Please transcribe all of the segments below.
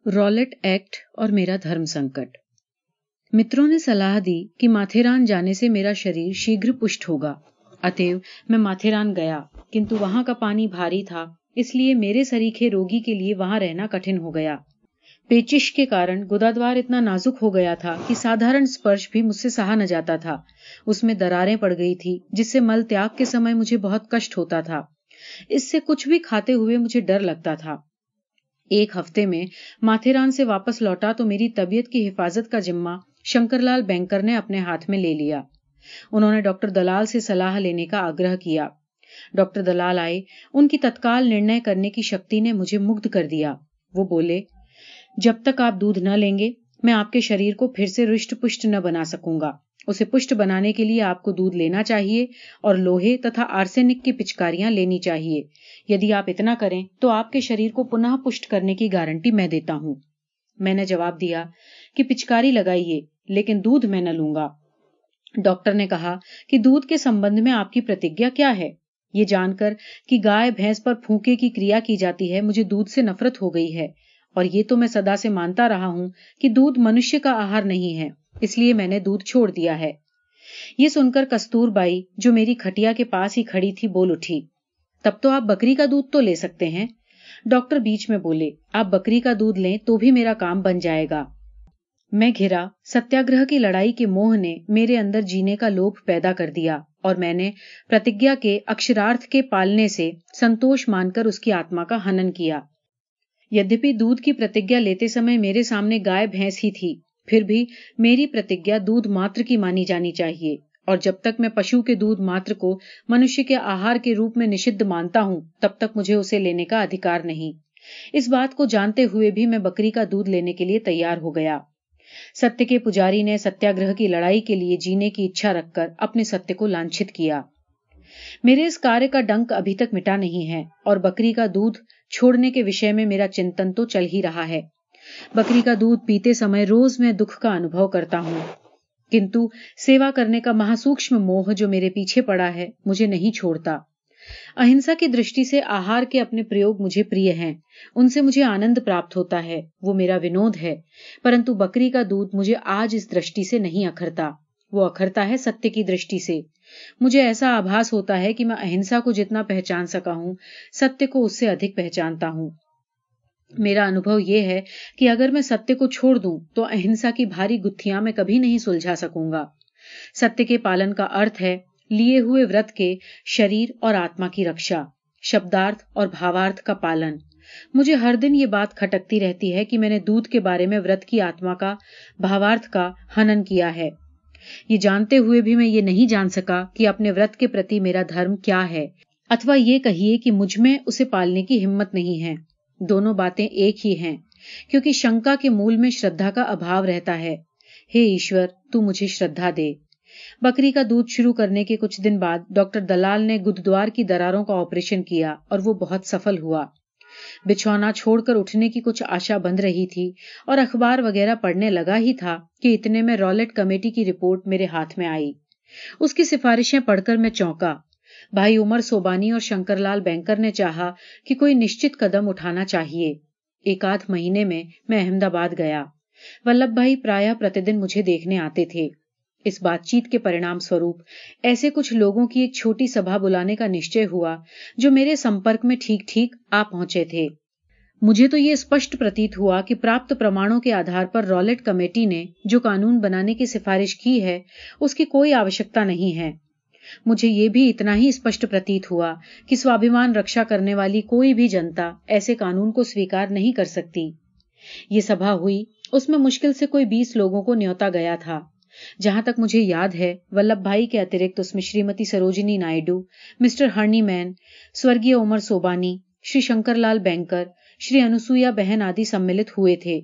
Rowlatt act और मेरा धर्म संकट। मित्रों ने सलाह दी कि माथेरान जाने से मेरा शरीर शीघ्र पुष्ट होगा। अतएव मैं माथेरान गया, किंतु वहां का पानी भारी था, इसलिए मेरे सरीखे रोगी के लिए वहां रहना कठिन हो गया। पेचिश के कारण गुदाद्वार इतना नाजुक हो गया था कि साधारण स्पर्श भी मुझसे सहा न जाता था। उसमें दरारें पड़ गई थी, जिससे मल त्याग के समय मुझे बहुत कष्ट होता था। इससे कुछ भी खाते हुए मुझे डर लगता था। एक हफ्ते में माथेरान से वापस लौटा तो मेरी तबीयत की हिफाजत का जिम्मा शंकरलाल बैंकर ने अपने हाथ में ले लिया। उन्होंने डॉक्टर दलाल से सलाह लेने का आग्रह किया। डॉक्टर दलाल आए। उनकी तत्काल निर्णय करने की शक्ति ने मुझे मुग्ध कर दिया। वो बोले, जब तक आप दूध न लेंगे, मैं आपके शरीर को फिर से रुष्ट पुष्ट न बना सकूंगा। उसे पुष्ट बनाने के लिए आपको दूध लेना चाहिए और लोहे तथा आर्सेनिक की पिचकारियां लेनी चाहिए। यदि आप इतना करें तो आपके शरीर को पुनः पुष्ट करने की गारंटी मैं देता हूं। मैंने जवाब दिया कि पिचकारी लगाइए, लेकिन दूध मैं न लूंगा। डॉक्टर ने कहा कि दूध के संबंध में आपकी प्रतिज्ञा क्या है। ये जानकर कि गाय भैंस पर फूंके की क्रिया की जाती है, मुझे दूध से नफरत हो गई है। और ये तो मैं सदा से मानता रहा हूं कि दूध मनुष्य का आहार नहीं है, इसलिए मैंने दूध छोड़ दिया है। ये सुनकर कस्तूरबाई, जो मेरी खटिया के पास ही खड़ी थी, बोल उठी, तब तो आप बकरी का दूध तो ले सकते हैं। डॉक्टर बीच में बोले, आप बकरी का दूध लें तो भी मेरा काम बन जाएगा। मैं घिरा। सत्याग्रह की लड़ाई के मोह ने मेरे अंदर जीने का लोभ पैदा कर दिया और मैंने प्रतिज्ञा के अक्षरार्थ के पालने से संतोष मानकर उसकी आत्मा का हनन किया। यद्यपि दूध की प्रतिज्ञा लेते समय मेरे सामने गाय भैंस ही थी, फिर भी मेरी प्रतिज्ञा दूध मात्र की मानी जानी चाहिए। और जब तक मैं पशु के दूध मात्र को मनुष्य के आहार के रूप में निषिद्ध मानता हूं, तब तक मुझे उसे लेने का अधिकार नहीं। इस बात को जानते हुए भी मैं बकरी का दूध लेने के लिए तैयार हो गया। सत्य के पुजारी ने सत्याग्रह की लड़ाई के लिए जीने की इच्छा रखकर अपने सत्य को लांछित किया। मेरे इस कार्य का डंक अभी तक मिटा नहीं है और बकरी का दूध छोड़ने के विषय में मेरा चिंतन तो चल ही रहा है। बकरी का दूध पीते समय रोज मैं दुख का अनुभव करता हूं, किंतु सेवा करने का महासूक्ष्म मोह जो मेरे पीछे पड़ा है, मुझे नहीं छोड़ता। अहिंसा की दृष्टि से आहार के अपने प्रयोग मुझे प्रिय हैं, उनसे मुझे आनंद प्राप्त होता है, वो मेरा विनोद है। परंतु बकरी का दूध मुझे आज इस दृष्टि से नहीं अखरता, वो अखरता है सत्य की दृष्टि से। मुझे ऐसा आभास होता है कि मैं अहिंसा को जितना पहचान सका हूं, सत्य को उससे अधिक पहचानता हूं। मेरा अनुभव यह है कि अगर मैं सत्य को छोड़ दूं तो अहिंसा की भारी गुत्थियां मैं कभी नहीं सुलझा सकूंगा। सत्य के पालन का अर्थ है लिए हुए व्रत के शरीर और आत्मा की रक्षा, शब्दार्थ और भावार्थ का पालन। मुझे हर दिन ये बात खटकती रहती है कि मैंने दूध के बारे में व्रत की आत्मा का, भावार्थ का हनन किया है। ये जानते हुए भी मैं ये नहीं जान सका कि अपने व्रत के प्रति मेरा धर्म क्या है, अथवा ये कहिए कि मुझ में उसे पालने की हिम्मत नहीं है। दोनों बातें एक ही हैं, क्योंकि शंका के मूल में श्रद्धा का अभाव रहता है। हे ईश्वर, तू मुझे श्रद्धा दे। बकरी का दूध शुरू करने के कुछ दिन बाद डॉक्टर दलाल ने गुदद्वार की दरारों का ऑपरेशन किया और वो बहुत सफल हुआ। बिछौना छोड़कर उठने की कुछ आशा बंध रही थी और अखबार वगैरह पढ़ने लगा ही था कि इतने में रॉलेट कमेटी की रिपोर्ट मेरे हाथ में आई। उसकी सिफारिशें पढ़कर मैं चौंका। भाई उमर सोबानी और शंकरलाल बैंकर ने चाहा कि कोई निश्चित कदम उठाना चाहिए। एक आध महीने में मैं अहमदाबाद गया। वल्लभ भाई प्रायः प्रतिदिन मुझे देखने आते थे। इस बातचीत के परिणाम स्वरूप ऐसे कुछ लोगों की एक छोटी सभा बुलाने का निश्चय हुआ जो मेरे संपर्क में ठीक ठीक आ पहुंचे थे। मुझे तो ये स्पष्ट प्रतीत हुआ कि प्राप्त प्रमाणों के आधार पर रॉलेट कमेटी ने जो कानून बनाने की सिफारिश की है, उसकी कोई आवश्यकता नहीं है। मुझे ये भी इतना ही स्पष्ट प्रतीत हुआ कि स्वाभिमान रक्षा करने वाली कोई भी जनता ऐसे कानून को स्वीकार नहीं कर सकती। ये सभा हुई, उसमें मुश्किल से कोई 20 लोगों को न्योता गया था। जहां तक मुझे याद है, वल्लभ भाई के अतिरिक्त उसमें श्रीमती सरोजिनी नायडू, मिस्टर हर्नीमैन, स्वर्गीय उमर सोबानी, श्री शंकरलाल बैंकर, श्री अनुसुईया बहन आदि सम्मिलित हुए थे।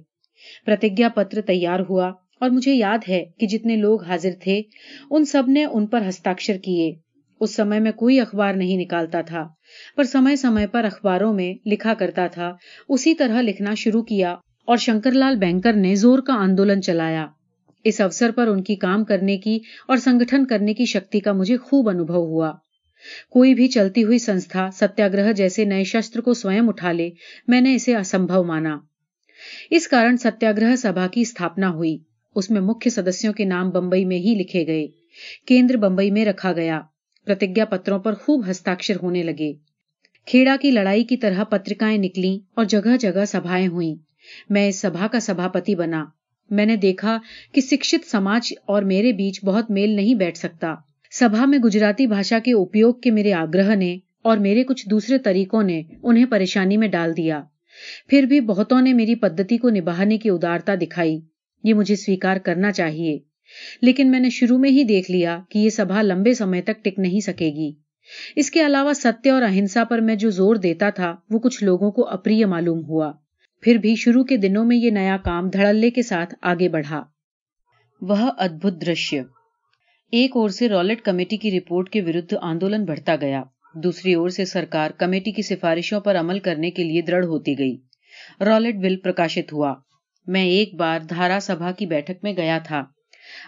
प्रतिज्ञा पत्र तैयार हुआ और मुझे याद है कि जितने लोग हाजिर थे, उन सब ने उन पर हस्ताक्षर किए। उस समय मैं कोई अखबार नहीं निकालता था, पर समय समय पर अखबारों में लिखा करता था। उसी तरह लिखना शुरू किया और शंकरलाल बैंकर ने जोर का आंदोलन चलाया। इस अवसर पर उनकी काम करने की और संगठन करने की शक्ति का मुझे खूब अनुभव हुआ। कोई भी चलती हुई संस्था सत्याग्रह जैसे नए शस्त्र को स्वयं उठा ले, मैंने इसे असंभव माना। इस कारण सत्याग्रह सभा की स्थापना हुई। उसमें मुख्य सदस्यों के नाम बंबई में ही लिखे गए। केंद्र बंबई में रखा गया। प्रतिज्ञा पत्रों पर खूब हस्ताक्षर होने लगे। खेड़ा की लड़ाई की तरह पत्रिकाएं निकलीं और जगह जगह सभाएं हुईं। मैं इस सभा का सभापति बना। मैंने देखा कि शिक्षित समाज और मेरे बीच बहुत मेल नहीं बैठ सकता। सभा में गुजराती भाषा के उपयोग के मेरे आग्रह ने और मेरे कुछ दूसरे तरीकों ने उन्हें परेशानी में डाल दिया। फिर भी बहुतों ने मेरी पद्धति को निभाने की उदारता दिखाई। ये मुझे स्वीकार करना चाहिए। लेकिन मैंने शुरू में ही देख लिया कि ये सभा लंबे समय तक टिक नहीं सकेगी। इसके अलावा सत्य और अहिंसा पर मैं जो जोर देता था वो कुछ लोगों को अप्रिय मालूम हुआ। फिर भी शुरू के दिनों में ये नया काम धड़ल्ले के साथ आगे बढ़ा। वह अद्भुत दृश्य। एक ओर से रॉलेट कमेटी की रिपोर्ट के विरुद्ध आंदोलन बढ़ता गया। दूसरी ओर से सरकार कमेटी की सिफारिशों पर अमल करने के लिए दृढ़ होती गई। रॉलेट बिल प्रकाशित हुआ। मैं एक बार धारा सभा की बैठक में गया था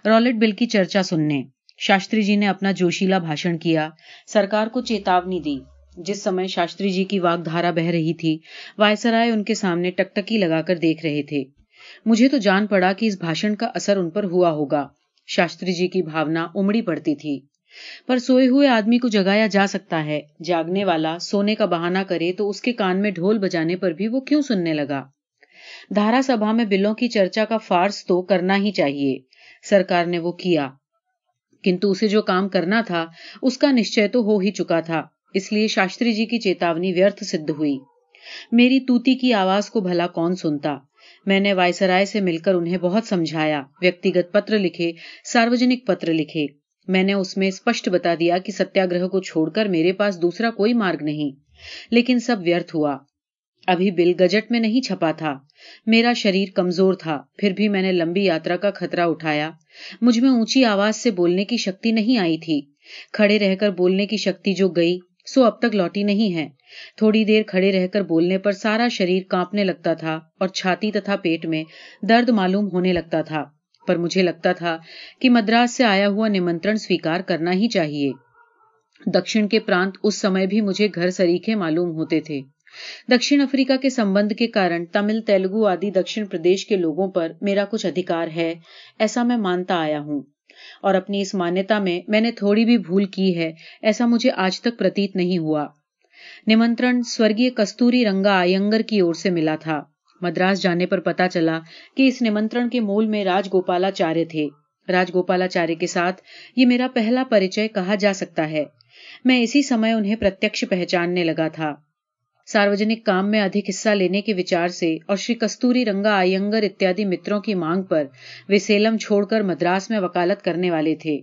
रॉलेट बिल की चर्चा सुनने। शास्त्री जी ने अपना जोशीला भाषण किया, सरकार को चेतावनी दी। जिस समय शास्त्री जी की वाग्धारा बह रही थी, वायसराय उनके सामने टकटकी लगाकर देख रहे थे। मुझे तो जान पड़ा कि इस भाषण का असर उन पर हुआ होगा। शास्त्री जी की भावना उमड़ी पड़ती थी। पर सोए हुए आदमी को जगाया जा सकता है। जागने वाला सोने का बहाना करे तो उसके कान में ढोल बजाने पर भी वो क्यों सुनने लगा। धारा सभा में बिलों की चर्चा का फार्स तो करना ही चाहिए। सरकार ने वो किया, किंतु उसे जो काम करना था उसका निश्चय तो हो ही चुका था। इसलिए शास्त्री जी की चेतावनी व्यर्थ सिद्ध हुई। मेरी तूती की आवाज को भला कौन सुनता। मैंने वायसराय से मिलकर उन्हें बहुत समझाया। व्यक्तिगत पत्र लिखे, सार्वजनिक पत्र लिखे। मैंने उसमें स्पष्ट बता दिया कि सत्याग्रह को छोड़कर मेरे पास दूसरा कोई मार्ग नहीं। लेकिन सब व्यर्थ हुआ। अभी बिल गजट में नहीं छपा था। मेरा शरीर कमजोर था। फिर भी मैंने लंबी यात्रा का खतरा उठाया। मुझ में ऊंची आवाज से बोलने की शक्ति नहीं आई थी। खड़े रहकर बोलने की शक्ति जो गई सो अब तक लौटी नहीं है। थोड़ी देर खड़े रहकर बोलने पर सारा शरीर कांपने लगता था और छाती तथा पेट में दर्द मालूम होने लगता था। पर मुझे लगता था कि मद्रास से आया हुआ निमंत्रण स्वीकार करना ही चाहिए। दक्षिण के प्रांत उस समय भी मुझे घर सरीखे मालूम होते थे। दक्षिण अफ्रीका के संबंध के कारण तमिल, तेलुगु आदि दक्षिण प्रदेश के लोगों पर मेरा कुछ अधिकार है, ऐसा मैं मानता आया हूं। और अपनी इस मान्यता में मैंने थोड़ी भी भूल की है, ऐसा मुझे आज तक प्रतीत नहीं हुआ। निमंत्रण स्वर्गीय कस्तूरी रंगा अयंगर की ओर से मिला था। मद्रास जाने पर पता चला कि इस निमंत्रण के मूल में राजगोपालाचार्य थे। राजगोपालाचार्य के साथ ये मेरा पहला परिचय कहा जा सकता है। मैं इसी समय उन्हें प्रत्यक्ष पहचानने लगा था। सार्वजनिक काम में अधिक हिस्सा लेने के विचार से और श्री कस्तूरी रंगा अयंगर इत्यादि मित्रों की मांग पर वे सेलम छोड़कर मद्रास में वकालत करने वाले थे।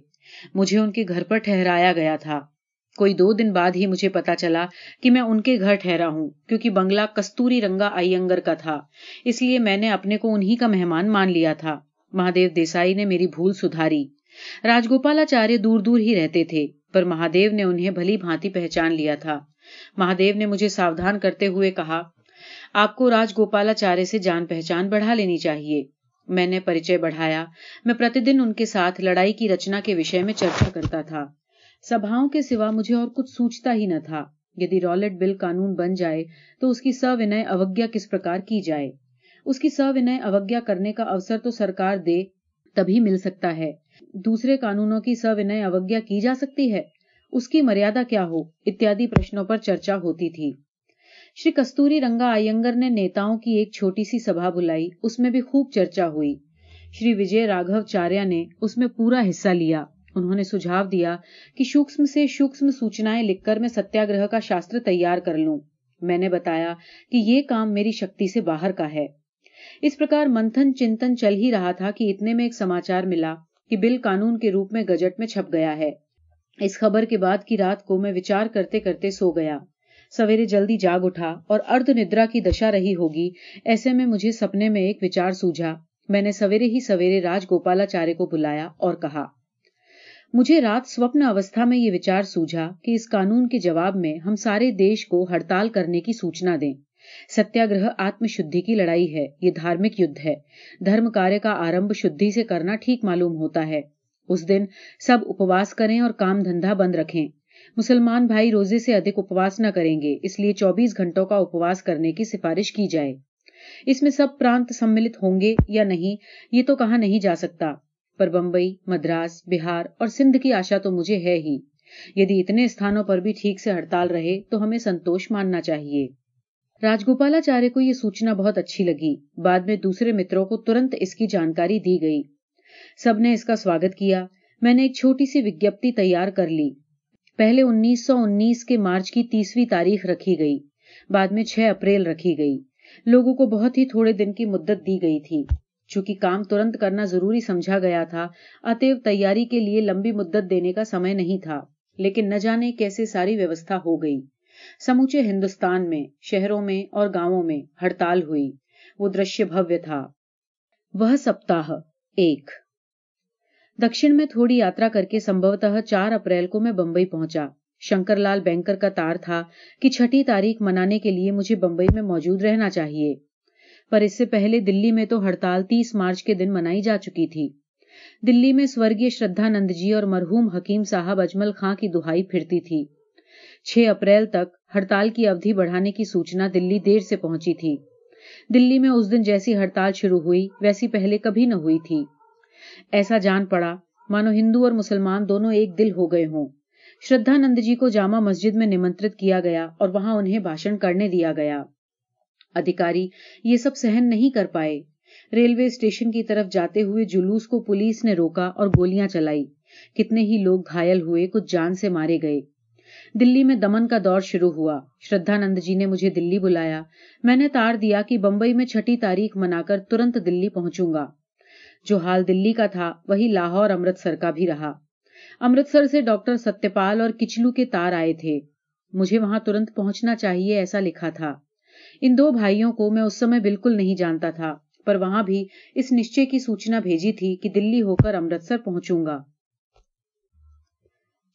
मुझे उनके घर पर ठहराया गया था। कोई 2 दिन बाद ही मुझे पता चला कि मैं उनके घर ठहरा हूं, क्योंकि बंगला कस्तूरी रंगा अयंगर का था। इसलिए मैंने अपने को उन्हीं का मेहमान मान लिया था। महादेव देसाई ने मेरी भूल सुधारी। राजगोपालाचार्य दूर दूर ही रहते थे, पर महादेव ने उन्हें भली भांति पहचान लिया था। महादेव ने मुझे सावधान करते हुए कहा, आपको राजगोपालाचार्य से जान पहचान बढ़ा लेनी चाहिए। मैंने परिचय बढ़ाया। मैं प्रतिदिन उनके साथ लड़ाई की रचना के विषय में चर्चा करता था। सभाओं के सिवा मुझे और कुछ सूझता ही न था। यदि रॉलेट बिल कानून बन जाए तो उसकी सविनय अवज्ञा किस प्रकार की जाए। उसकी सविनय अवज्ञा करने का अवसर तो सरकार दे तभी मिल सकता है। दूसरे कानूनों की सविनय अवज्ञा की जा सकती है, उसकी मर्यादा क्या हो, इत्यादि प्रश्नों पर चर्चा होती थी। श्री कस्तूरी रंगा अयंगर ने नेताओं की एक छोटी सी सभा बुलाई। उसमें भी खूब चर्चा हुई। श्री विजय राघवाचार्य ने उसमें पूरा हिस्सा लिया। उन्होंने सुझाव दिया कि सूक्ष्म से सूक्ष्म सूचनाएं लिखकर मैं सत्याग्रह का शास्त्र तैयार कर लूं। मैंने बताया कि ये काम मेरी शक्ति से बाहर का है। इस प्रकार मंथन चिंतन चल ही रहा था कि इतने में एक समाचार मिला कि बिल कानून के रूप में गजट में छप गया है। इस खबर के बाद की रात को मैं विचार करते करते सो गया। सवेरे जल्दी जाग उठा और अर्ध निद्रा की दशा रही होगी, ऐसे में मुझे सपने में एक विचार सूझा। मैंने सवेरे ही सवेरे राजगोपालाचार्य को बुलाया और कहा, मुझे रात स्वप्न अवस्था में ये विचार सूझा कि इस कानून के जवाब में हम सारे देश को हड़ताल करने की सूचना दें। सत्याग्रह आत्मशुद्धि की लड़ाई है, ये धार्मिक युद्ध है। धर्म कार्य का आरंभ शुद्धि से करना ठीक मालूम होता है। उस दिन सब उपवास करें और काम धंधा बंद रखें। मुसलमान भाई रोजे से अधिक उपवास न करेंगे, इसलिए 24 घंटों का उपवास करने की सिफारिश की जाए। इसमें सब प्रांत सम्मिलित होंगे या नहीं, ये तो कहा नहीं जा सकता, पर बंबई, मद्रास, बिहार और सिंध की आशा तो मुझे है ही। यदि इतने स्थानों पर भी ठीक से हड़ताल रहे तो हमें संतोष मानना चाहिए। राजगोपालाचार्य को यह सूचना बहुत अच्छी लगी। बाद में दूसरे मित्रों को तुरंत इसकी जानकारी दी गई। सबने इसका स्वागत किया। मैंने एक छोटी सी विज्ञप्ति तैयार कर ली। पहले 1919 के मार्च की 30वीं तारीख रखी गई, बाद में 6 अप्रैल रखी गई। लोगों को बहुत ही थोड़े दिन की मुद्दत दी गई थी। चूंकि काम तुरंत करना जरूरी समझा गया था, अतएव तैयारी के लिए लंबी मुद्दत देने का समय नहीं था। लेकिन न जाने कैसे सारी व्यवस्था हो गई। समूचे हिंदुस्तान में, शहरों में और गांवों में हड़ताल हुई। वो दृश्य भव्य था। वह सप्ताह 1। दक्षिण में थोड़ी यात्रा करके संभवतः 4 अप्रैल को मैं बंबई पहुंचा। शंकरलाल बैंकर का तार था कि 6 तारीख मनाने के लिए मुझे बंबई में मौजूद रहना चाहिए। पर इससे पहले दिल्ली में तो हड़ताल 30 मार्च के दिन मनाई जा चुकी थी। दिल्ली में स्वर्गीय श्रद्धानंद जी और मरहूम हकीम साहब अजमल खां की दुहाई फिरती थी। 6 अप्रैल तक हड़ताल की अवधि बढ़ाने की सूचना दिल्ली देर से पहुंची थी। दिल्ली में उस दिन जैसी हड़ताल शुरू हुई वैसी पहले कभी न हुई थी। ऐसा जान पड़ा मानो हिंदू और मुसलमान दोनों एक दिल हो गए हों। श्रद्धानंद जी को जामा मस्जिद में निमंत्रित किया गया और वहां उन्हें भाषण करने दिया गया। अधिकारी ये सब सहन नहीं कर पाए। रेलवे स्टेशन की तरफ जाते हुए जुलूस को पुलिस ने रोका और गोलियां चलाई। कितने ही लोग घायल हुए, कुछ जान से मारे गए। दिल्ली में दमन का दौर शुरू हुआ। श्रद्धानंद जी ने मुझे दिल्ली बुलाया। मैंने तार दिया कि बंबई में 6 तारीख मनाकर तुरंत दिल्ली पहुंचूंगा। जो हाल दिल्ली का था वही लाहौर अमृतसर का भी रहा। अमृतसर से डॉक्टर सत्यपाल और किचलू के तार आए थे। मुझे वहां तुरंत पहुंचना चाहिए ऐसा लिखा था। इन 2 भाइयों को मैं उस समय बिल्कुल नहीं जानता था, पर वहां भी इस निश्चय की सूचना भेजी थी कि दिल्ली होकर अमृतसर पहुंचूंगा।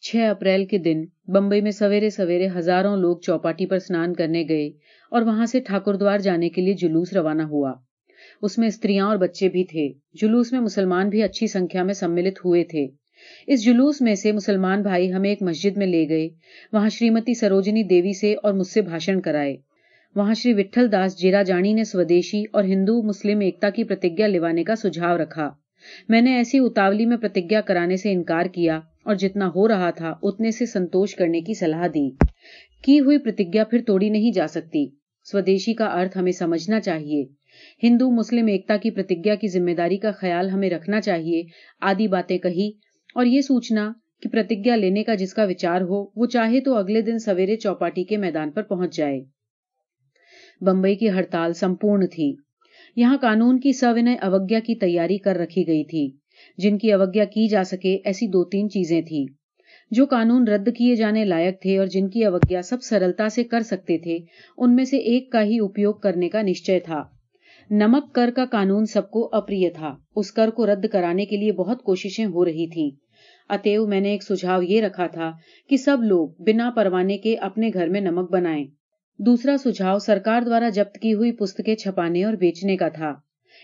6 अप्रैल के दिन बंबई में सवेरे सवेरे हजारों लोग चौपाटी पर स्नान करने गए और वहां से ठाकुरद्वार जाने के लिए जुलूस रवाना हुआ। उसमें स्त्रियां और बच्चे भी थे। जुलूस में मुसलमान भी अच्छी संख्या में सम्मिलित हुए थे। इस जुलूस में से मुसलमान भाई हमें एक मस्जिद में ले गए। वहां श्रीमती सरोजिनी देवी से और मुझसे भाषण कराए। वहां श्री विट्ठल दास जीराजानी ने स्वदेशी और हिंदू मुस्लिम एकता की प्रतिज्ञा लिवाने का सुझाव रखा। मैंने ऐसी उतावली में प्रतिज्ञा कराने से इनकार किया और जितना हो रहा था उतने से संतोष करने की सलाह दी। की हुई प्रतिज्ञा फिर तोड़ी नहीं जा सकती। स्वदेशी का अर्थ हमें समझना चाहिए। हिंदू मुस्लिम एकता की प्रतिज्ञा की जिम्मेदारी का ख्याल हमें रखना चाहिए आदि बातें कही और ये सूचना कि प्रतिज्ञा लेने का जिसका विचार हो वो चाहे तो अगले दिन सवेरे चौपाटी के मैदान पर पहुंच जाए। बंबई की हड़ताल संपूर्ण थी। यहां कानून की सविनय अवज्ञा की तैयारी कर रखी गई थी। जिनकी अवज्ञा की जा सके ऐसी 2-3 चीजें थी। जो कानून रद्द किए जाने लायक थे और जिनकी अवज्ञा सब सरलता से कर सकते थे, उनमें से एक का ही उपयोग करने का निश्चय था। नमक कर का कानून सबको अप्रिय था। उस कर को रद्द कराने के लिए बहुत कोशिशें हो रही थी। अतएव मैंने एक सुझाव ये रखा था कि सब लोग बिना परवाने के अपने घर में नमक बनाएं। दूसरा सुझाव सरकार द्वारा जब्त की हुई पुस्तकें छपाने और बेचने का था।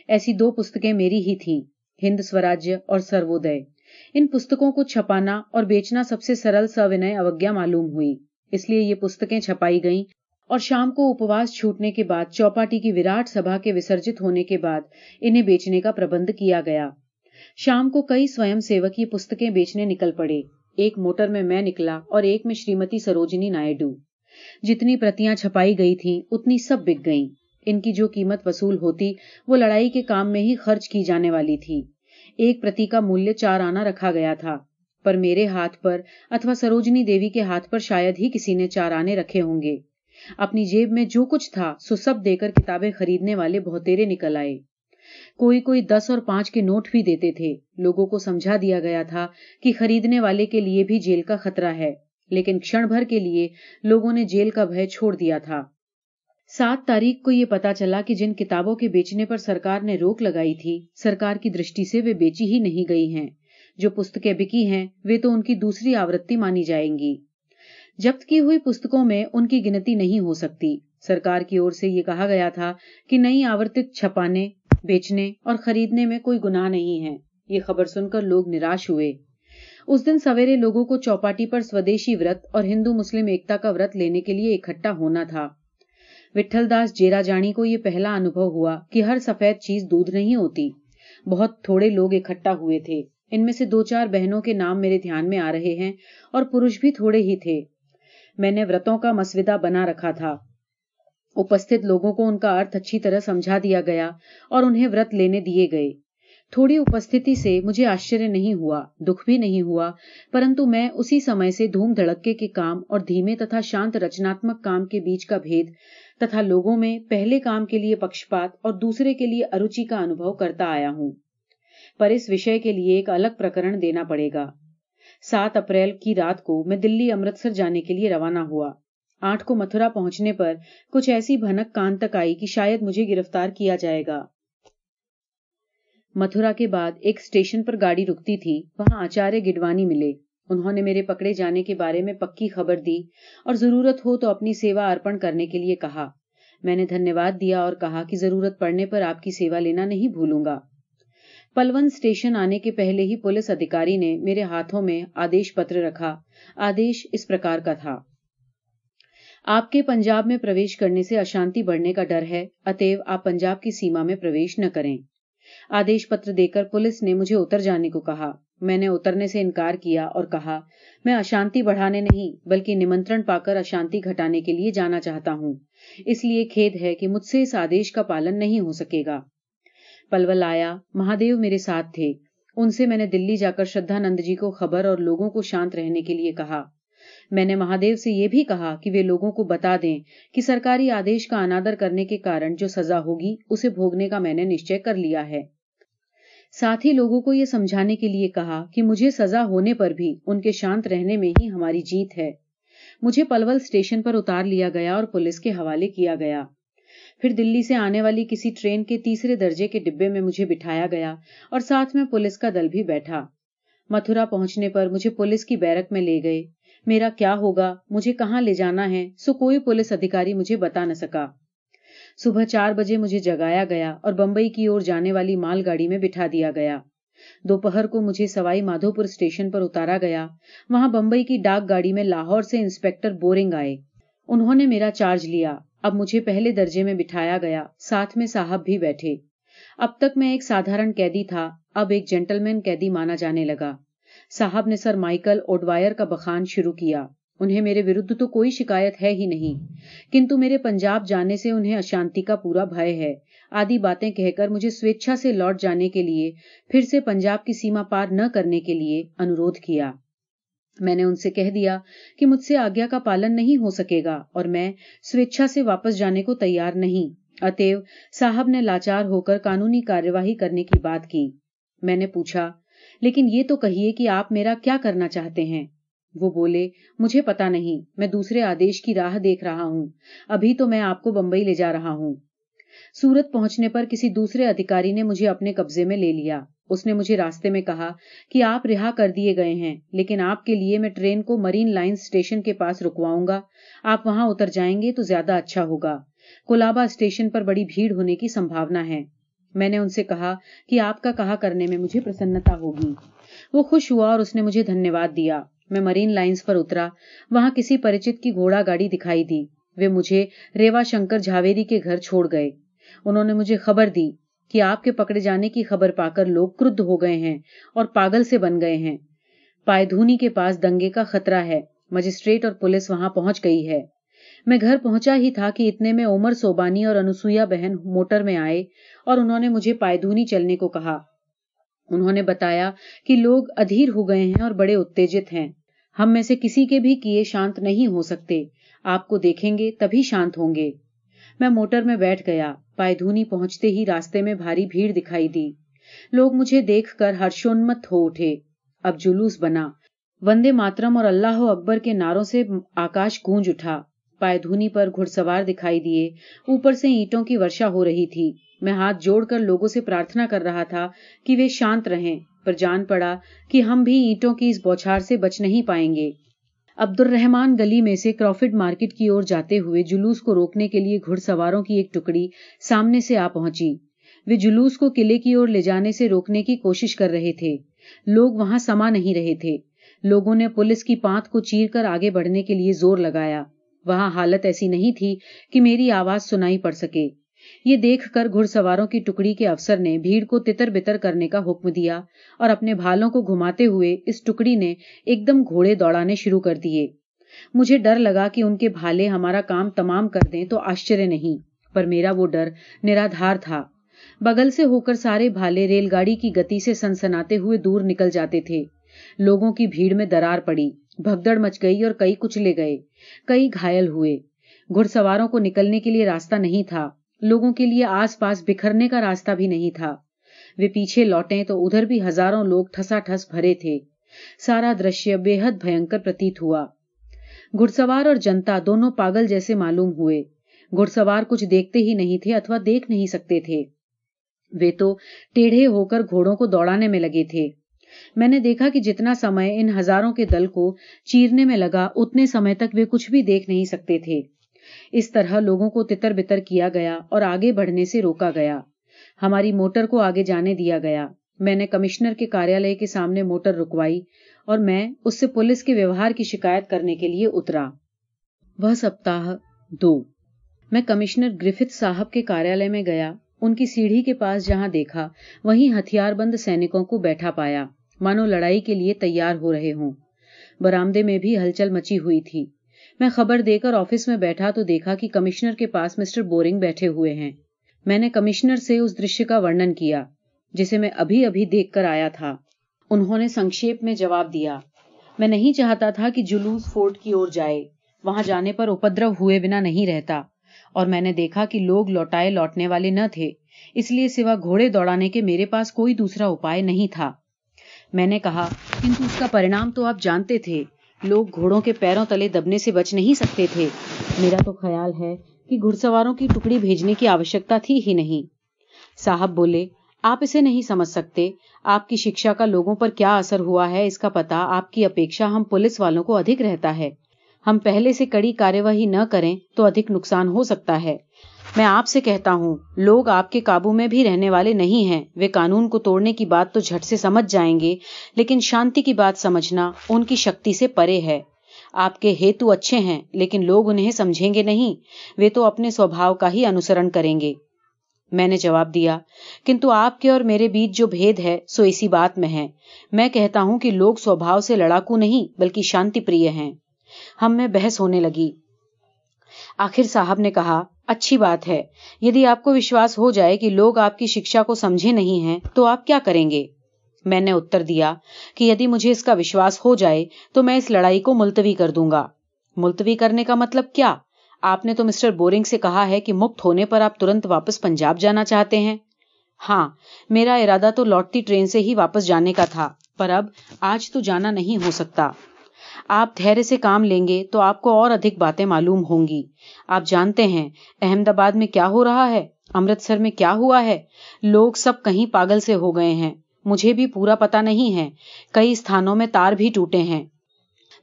ऐसी 2 पुस्तकें मेरी ही थीं, हिंद स्वराज्य और सर्वोदय। इन पुस्तकों को छपाना और बेचना सबसे सरल सविनय अवज्ञा मालूम हुई। इसलिए ये पुस्तकें छपाई गईं और शाम को उपवास छूटने के बाद चौपाटी की विराट सभा के विसर्जित होने के बाद इन्हें बेचने का प्रबंध किया गया। शाम को कई स्वयं सेवक ये पुस्तकें बेचने निकल पड़े। एक मोटर में मैं निकला और एक में श्रीमती सरोजिनी नायडू। जितनी प्रतियां छपाई गई थीं उतनी सब बिक गईं। इनकी जो कीमत वसूल होती वो लड़ाई के काम में ही खर्च की जाने वाली थी। एक प्रति का मूल्य 4 आना रखा गया था, पर मेरे हाथ पर अथवा सरोजिनी देवी के हाथ पर शायद ही किसी ने 4 आने रखे होंगे। अपनी जेब में जो कुछ था सो सब देकर किताबें खरीदने वाले बहुतेरे निकल आए। कोई 10 और 5 के नोट भी देते थे। लोगों को समझा दिया गया था कि खरीदने वाले के लिए भी जेल का खतरा है, लेकिन क्षण भर के लिए लोगों ने जेल का भय छोड़ दिया था। 7 तारीख को ये पता चला कि जिन किताबों के बेचने पर सरकार ने रोक लगाई थी, सरकार की दृष्टि से वे बेची ही नहीं गई हैं। जो पुस्तकें बिकी हैं वे तो उनकी दूसरी आवृत्ति मानी जाएंगी। जब्त की हुई पुस्तकों में उनकी गिनती नहीं हो सकती। सरकार की ओर से ये कहा गया था कि नई आवर्तित छपाने, बेचने और खरीदने में कोई गुनाह नहीं है। ये खबर सुनकर लोग निराश हुए। उस दिन सवेरे लोगों को चौपाटी पर स्वदेशी व्रत और हिंदू मुस्लिम एकता का व्रत लेने के लिए इकट्ठा होना था। विट्ठलदास जेराजानी को ये पहला अनुभव हुआ कि हर सफेद चीज दूध नहीं होती। बहुत थोड़े लोग इकट्ठा हुए थे। इनमें से 2-4 बहनों के नाम मेरे ध्यान में आ रहे हैं और पुरुष भी थोड़े ही थे। मैंने व्रतों का मसविदा बना रखा था। उपस्थित लोगों को उनका अर्थ अच्छी तरह समझा दिया गया और उन्हें व्रत लेने दिए गए। थोड़ी उपस्थिति से मुझे आश्चर्य नहीं हुआ, दुख भी नहीं हुआ, परंतु मैं उसी समय से धूम धड़क्के के काम और धीमे तथा शांत रचनात्मक काम के बीच का भेद तथा लोगों में पहले काम के लिए पक्षपात और दूसरे के लिए अरुचि का अनुभव करता आया हूं। पर इस विषय के लिए एक अलग प्रकरण देना पड़ेगा। 7 अप्रैल की रात को मैं दिल्ली अमृतसर जाने के लिए रवाना हुआ। 8 को मथुरा पहुंचने पर कुछ ऐसी भनक कान तक आई कि शायद मुझे गिरफ्तार किया जाएगा। मथुरा के बाद एक स्टेशन पर गाड़ी रुकती थी, वहां आचार्य गिडवानी मिले। उन्होंने मेरे पकड़े जाने के बारे में पक्की खबर दी और जरूरत हो तो अपनी सेवा अर्पण करने के लिए कहा। मैंने धन्यवाद दिया और कहा कि जरूरत पड़ने पर आपकी सेवा लेना नहीं भूलूंगा। पलवन स्टेशन आने के पहले ही पुलिस अधिकारी ने मेरे हाथों में आदेश पत्र रखा। आदेश इस प्रकार का था: आपके पंजाब में प्रवेश करने से अशांति बढ़ने का डर है, अतएव आप पंजाब की सीमा में प्रवेश न करें। आदेश पत्र देकर पुलिस ने मुझे उतर जाने को कहा। मैंने उतरने से इनकार किया और कहा, मैं अशांति बढ़ाने नहीं बल्कि निमंत्रण पाकर अशांति घटाने के लिए जाना चाहता हूं। इसलिए खेद है कि मुझसे इस आदेश का पालन नहीं हो सकेगा। पलवल आया, महादेव मेरे साथ थे। उनसे मैंने दिल्ली जाकर श्रद्धानंद जी को खबर और लोगों को शांत रहने के लिए कहा। मैंने महादेव से यह भी कहा कि वे लोगों को बता दें कि सरकारी आदेश का अनादर करने के कारण जो सजा होगी उसे भोगने का मैंने निश्चय कर लिया है। साथ ही लोगों को यह समझाने के लिए कहा कि मुझे सजा होने पर भी उनके शांत रहने में ही हमारी जीत है। मुझे पलवल स्टेशन पर उतार लिया गया और पुलिस के हवाले किया गया। फिर दिल्ली से आने वाली किसी ट्रेन के तीसरे दर्जे के डिब्बे में मुझे बिठाया गया और साथ में पुलिस का दल भी बैठा। मथुरा पहुंचने पर मुझे पुलिस की बैरक में ले गए। मेरा क्या होगा, मुझे कहां ले जाना है, सो कोई पुलिस अधिकारी मुझे बता न सका। सुबह 4 बजे मुझे जगाया गया और बंबई की ओर जाने वाली मालगाड़ी में बिठा दिया गया। दोपहर को मुझे सवाई माधोपुर स्टेशन पर उतारा गया। वहां बंबई की डाक गाड़ी में लाहौर से इंस्पेक्टर बोरिंग आए। उन्होंने मेरा चार्ज लिया। अब मुझे पहले दर्जे में बिठाया गया, साथ में साहब भी बैठे। अब तक मैं एक साधारण कैदी था, अब एक जेंटलमैन कैदी माना जाने लगा। साहब ने सर माइकल ओडवायर का बखान शुरू किया। उन्हें मेरे विरुद्ध तो कोई शिकायत है ही नहीं, किंतु मेरे पंजाब जाने से उन्हें अशांति का पूरा भय है आदि बातें कहकर मुझे स्वेच्छा से लौट जाने के लिए, फिर से पंजाब की सीमा पार न करने के लिए अनुरोध किया। मैंने उनसे कह दिया कि मुझसे आज्ञा का पालन नहीं हो सकेगा और मैं स्वेच्छा से वापस जाने को तैयार नहीं। अतएव साहब ने लाचार होकर कानूनी कार्यवाही करने की बात की। मैंने पूछा, लेकिन ये तो कहिए कि आप मेरा क्या करना चाहते हैं? वो बोले, मुझे पता नहीं, मैं दूसरे आदेश की राह देख रहा हूं। अभी तो मैं आपको बंबई ले जा रहा हूं। सूरत पहुंचने पर किसी दूसरे अधिकारी ने मुझे अपने कब्जे में ले लिया। उसने मुझे रास्ते में कहा कि आप रिहा कर दिए गए हैं, लेकिन आपके लिए मैं ट्रेन को मरीन लाइन स्टेशन के पास रुकवाऊंगा। आप वहां उतर जाएंगे तो ज्यादा अच्छा होगा। कोलाबा स्टेशन पर बड़ी भीड़ होने की संभावना है। मैंने उनसे कहा कि आपका कहा करने में मुझे प्रसन्नता होगी। वो खुश हुआ और उसने मुझे धन्यवाद दिया। मैं मरीन लाइन्स पर उतरा। वहां किसी परिचित की घोड़ा गाड़ी दिखाई दी। वे मुझे रेवा शंकर झावेरी के घर छोड़ गए। उन्होंने मुझे खबर दी कि आपके पकड़े जाने की खबर पाकर लोग क्रुद्ध हो गए हैं और पागल से बन गए हैं। पायधुनी के पास दंगे का खतरा है। मजिस्ट्रेट और पुलिस वहां पहुंच गई है। मैं घर पहुंचा ही था कि इतने में उमर सोबानी और अनुसुईया बहन मोटर में आए और उन्होंने मुझे पायधुनी चलने को कहा। उन्होंने बताया कि लोग अधीर हो गए हैं और बड़े उत्तेजित हैं। हम में से किसी के भी किए शांत नहीं हो सकते। आपको देखेंगे तभी शांत होंगे। मैं मोटर में बैठ गया। पायधुनी पहुंचते ही रास्ते में भारी भीड़ दिखाई दी। लोग मुझे देखकर हर्षोन्मत्त हो उठे। अब जुलूस बना। वंदे मातरम और अल्लाह अकबर के नारों से आकाश गूंज उठा। पायधुनी पर घुड़सवार दिखाई दिए। ऊपर से ईंटों की वर्षा हो रही थी। मैं हाथ जोड़कर लोगों से प्रार्थना कर रहा था कि वे शांत रहें, पर जान पड़ा कि हम भी ईंटों की इस बौछार से बच नहीं पाएंगे। अब्दुर्रहमान गली में से क्रॉफिड मार्केट की ओर जाते हुए जुलूस को रोकने के लिए घुड़सवारों की एक टुकड़ी सामने से आ पहुंची। वे जुलूस को किले की ओर ले जाने से रोकने की कोशिश कर रहे थे। लोग वहां समा नहीं रहे थे। लोगों ने पुलिस की पांत को चीरकर आगे बढ़ने के लिए जोर लगाया। वहां हालत ऐसी नहीं थी कि मेरी आवाज सुनाई पड़ सके। ये देखकर घुड़सवारों की टुकड़ी के अफसर ने भीड़ को तितर बितर करने का हुक्म दिया और अपने भालों को घुमाते हुए इस टुकड़ी ने एकदम घोड़े दौड़ाने शुरू कर दिए। मुझे डर लगा कि उनके भाले हमारा काम तमाम कर दें तो आश्चर्य नहीं, पर मेरा वो डर निराधार था। बगल से होकर सारे भाले रेलगाड़ी की गति से सनसनाते हुए दूर निकल जाते थे। लोगों की भीड़ में दरार पड़ी, भगदड़ मच गई और कई कुचले गए, कई घायल हुए। घुड़सवारों को निकलने के लिए रास्ता नहीं था, लोगों के लिए आसपास बिखरने का रास्ता भी नहीं था। वे पीछे लौटे तो उधर भी हजारों लोग ठसाठस भरे थे। सारा दृश्य बेहद भयंकर प्रतीत हुआ। घुड़सवार और जनता दोनों पागल जैसे मालूम हुए। घुड़सवार कुछ देखते ही नहीं थे अथवा देख नहीं सकते थे। वे तो टेढ़े होकर घोड़ों को दौड़ाने में लगे थे। मैंने देखा कि जितना समय इन हजारों के दल को चीरने में लगा, उतने समय तक वे कुछ भी देख नहीं सकते थे। इस तरह लोगों को तितर बितर किया गया और आगे बढ़ने से रोका गया। हमारी मोटर को आगे जाने दिया गया। मैंने कमिश्नर के कार्यालय के सामने मोटर रुकवाई और मैं उससे पुलिस के व्यवहार की शिकायत करने के लिए उतरा। वह सप्ताह 2। मैं कमिश्नर ग्रिफिथ साहब के कार्यालय में गया। उनकी सीढ़ी के पास जहां देखा, वहीं हथियारबंद सैनिकों को बैठा पाया, मानो लड़ाई के लिए तैयार हो रहे हों। बरामदे में भी हलचल मची हुई थी। मैं खबर देकर ऑफिस में बैठा तो देखा कि कमिश्नर के पास मिस्टर बोरिंग बैठे हुए हैं। मैंने कमिश्नर से उस दृश्य का वर्णन किया जिसे मैं अभी अभी देखकर आया था। उन्होंने संक्षेप में जवाब दिया, मैं नहीं चाहता था कि जुलूस फोर्ट की ओर जाए। वहां जाने पर उपद्रव हुए बिना नहीं रहता, और मैंने देखा कि लोग लौटाए लौटने वाले न थे, इसलिए सिवा घोड़े दौड़ाने के मेरे पास कोई दूसरा उपाय नहीं था। मैंने कहा, किंतु उसका परिणाम तो आप जानते थे। लोग घोड़ों के पैरों तले दबने से बच नहीं सकते थे। मेरा तो ख्याल है कि घुड़सवारों की टुकड़ी भेजने की आवश्यकता थी ही नहीं। साहब बोले, आप इसे नहीं समझ सकते। आपकी शिक्षा का लोगों पर क्या असर हुआ है, इसका पता आपकी अपेक्षा हम पुलिस वालों को अधिक रहता है। हम पहले से कड़ी कार्यवाही न करें तो अधिक नुकसान हो सकता है। मैं आपसे कहता हूँ, लोग आपके काबू में भी रहने वाले नहीं हैं। वे कानून को तोड़ने की बात तो झट से समझ जाएंगे, लेकिन शांति की बात समझना उनकी शक्ति से परे है। आपके हेतु अच्छे हैं, लेकिन लोग उन्हें समझेंगे नहीं। वे तो अपने स्वभाव का ही अनुसरण करेंगे। मैंने जवाब दिया, किंतु आपके और मेरे बीच जो भेद है सो इसी बात में है। मैं कहता हूं कि लोग स्वभाव से लड़ाकू नहीं बल्कि शांति प्रिय हैं। हम में बहस होने लगी। आखिर साहब ने कहा, अच्छी बात है। यदि आपको विश्वास हो जाए कि लोग आपकी शिक्षा को समझे नहीं हैं, तो आप क्या करेंगे? मैंने उत्तर दिया कि यदि मुझे इसका विश्वास हो जाए तो मैं इस लड़ाई को मुलतवी कर दूंगा। मुलतवी करने का मतलब क्या? आपने तो मिस्टर बोरिंग से कहा है कि मुक्त होने पर आप तुरंत वापस पंजाब जाना चाहते हैं। हाँ, मेरा इरादा तो लौटती ट्रेन से ही वापस जाने का था, पर अब आज तो जाना नहीं हो सकता। आप धैर्य से काम लेंगे तो आपको और अधिक बातें मालूम होंगी। आप जानते हैं अहमदाबाद में क्या हो रहा है, अमृतसर में क्या हुआ है। लोग सब कहीं पागल से हो गए हैं। मुझे भी पूरा पता नहीं है। कई स्थानों में तार भी टूटे हैं।